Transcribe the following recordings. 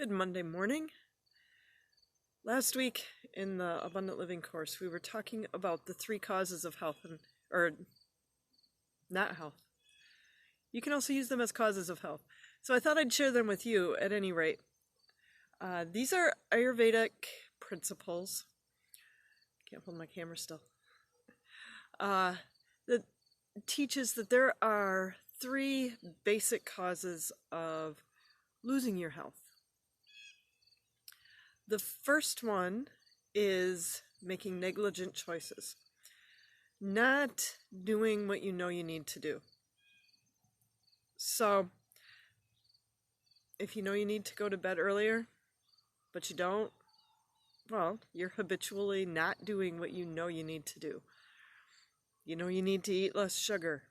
Good Monday morning. Last week in the Abundant Living course, we were talking about the three causes of health or not health. You can also use them as causes of health. So I thought I'd share them with you at any rate. These are Ayurvedic principles. Can't hold my camera still. That teaches that there are three basic causes of losing your health. The first one is making negligent choices, not doing what you know you need to do. So, if you know you need to go to bed earlier, but you don't, well, you're habitually not doing what you know you need to do. You know you need to eat less sugar.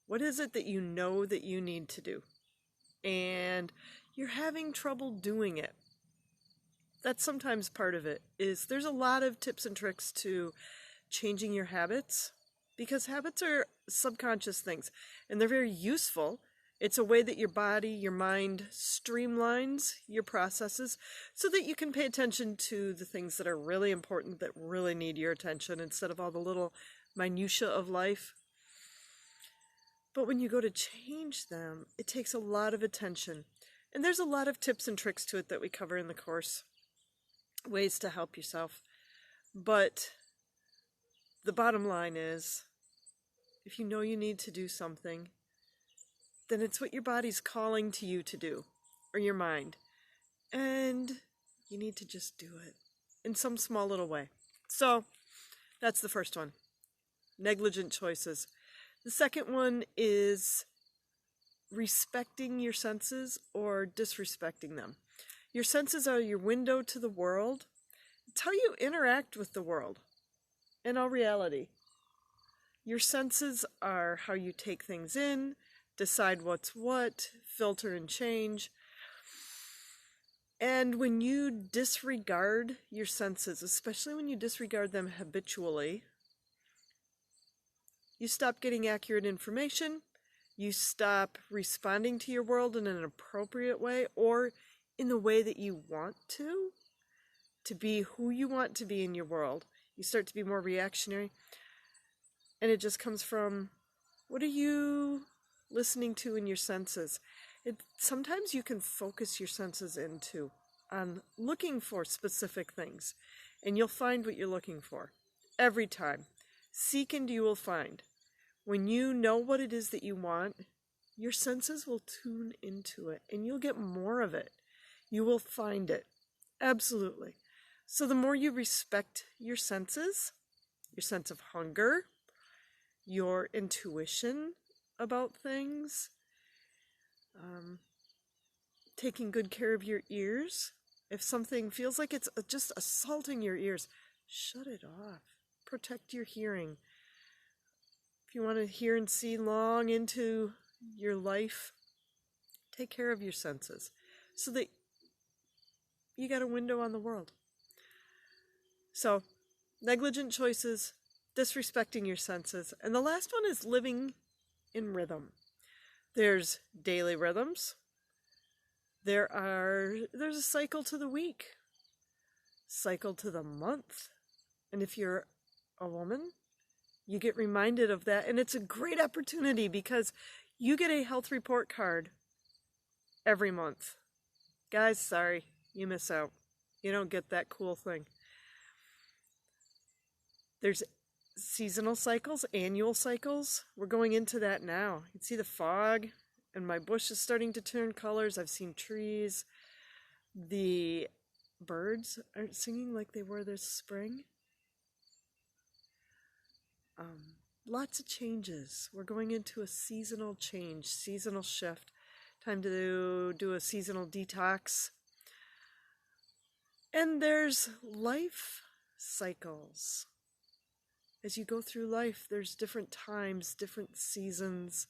What is it that you know that you need to do? And you're having trouble doing it. That's sometimes part of it, is there's a lot of tips and tricks to changing your habits, because habits are subconscious things and they're very useful. It's a way that your body, your mind streamlines your processes so that you can pay attention to the things that are really important, that really need your attention, instead of all the little minutiae of life. But when you go to change them, it takes a lot of attention. And there's a lot of tips and tricks to it that we cover in the course. Ways to help yourself. But the bottom line is, if you know you need to do something, then it's what your body's calling to you to do, or your mind. And you need to just do it in some small little way. So that's the first one. Negligent choices. The second one is respecting your senses or disrespecting them. Your senses are your window to the world. It's how you interact with the world in all reality. Your senses are how you take things in, decide what's what, filter and change. And when you disregard your senses, especially when you disregard them habitually, you stop getting accurate information, you stop responding to your world in an appropriate way, or in the way that you want to be who you want to be in your world. You start to be more reactionary. And it just comes from, what are you listening to in your senses? Sometimes you can focus your senses on looking for specific things. And you'll find what you're looking for. Every time. Seek and you will find. When you know what it is that you want, your senses will tune into it. And you'll get more of it. You will find it. Absolutely. So the more you respect your senses, your sense of hunger, your intuition about things, taking good care of your ears. If something feels like it's just assaulting your ears, shut it off. Protect your hearing. If you want to hear and see long into your life, take care of your senses so that you got a window on the world. So, negligent choices, disrespecting your senses. And the last one is living in rhythm. There's daily rhythms. There's a cycle to the week, cycle to the month. And if you're a woman, you get reminded of that. And it's a great opportunity because you get a health report card every month. Guys, sorry. You miss out. You don't get that cool thing. There's seasonal cycles, annual cycles. We're going into that now. You can see the fog, and my bush is starting to turn colors. I've seen trees. The birds aren't singing like they were this spring. Lots of changes. We're going into a seasonal change, seasonal shift. Time to do a seasonal detox. And there's life cycles. As you go through life, there's different times, different seasons.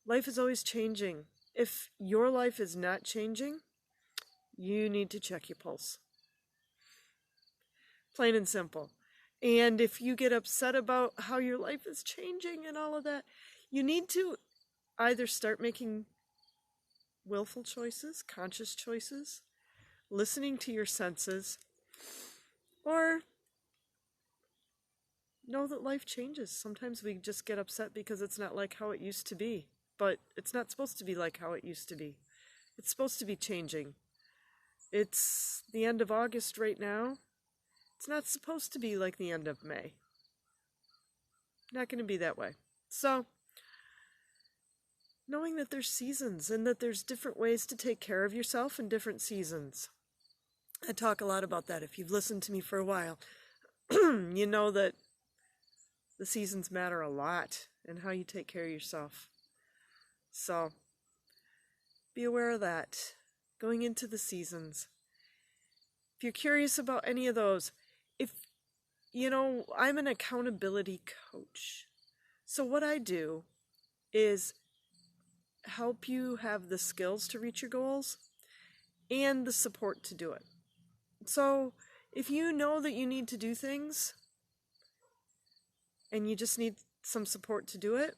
Life is always changing. If your life is not changing, you need to check your pulse. Plain and simple. And if you get upset about how your life is changing and all of that, you need to either start making willful choices, conscious choices, listening to your senses, or know that life changes. Sometimes we just get upset because it's not like how it used to be, but it's not supposed to be like how it used to be. It's supposed to be changing. It's the end of August right now. It's not supposed to be like the end of May. Not going to be that way. So, knowing that there's seasons and that there's different ways to take care of yourself in different seasons. I talk a lot about that. If you've listened to me for a while, you know that the seasons matter a lot in how you take care of yourself. So, be aware of that going into the seasons. If you're curious about any of those, I'm an accountability coach. So what I do is help you have the skills to reach your goals and the support to do it. So if you know that you need to do things and you just need some support to do it,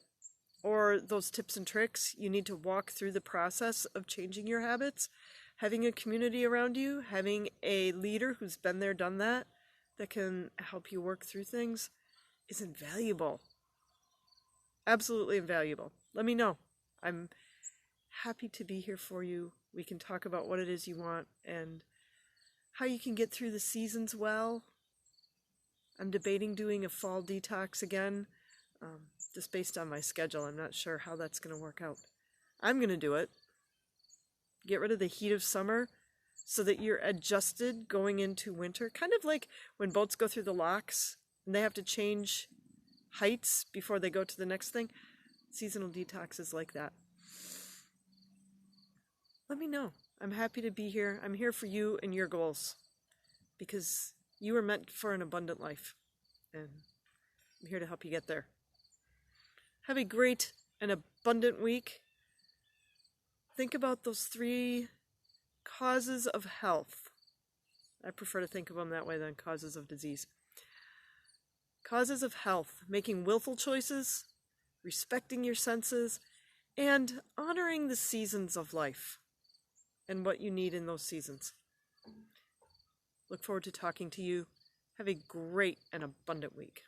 or those tips and tricks, you need to walk through the process of changing your habits, having a community around you, having a leader who's been there, done that can help you work through things is invaluable. Absolutely invaluable. Let me know. I'm happy to be here for you. We can talk about what it is you want and how you can get through the seasons well. I'm debating doing a fall detox again, just based on my schedule. I'm not sure how that's going to work out. I'm going to do it. Get rid of the heat of summer so that you're adjusted going into winter. Kind of like when boats go through the locks and they have to change heights before they go to the next thing. Seasonal detox is like that. Let me know. I'm happy to be here. I'm here for you and your goals because you are meant for an abundant life, and I'm here to help you get there. Have a great and abundant week. Think about those 3 causes of health. I prefer to think of them that way than causes of disease. Causes of health: making willful choices, respecting your senses, and honoring the seasons of life and what you need in those seasons. Look forward to talking to you. Have a great and abundant week.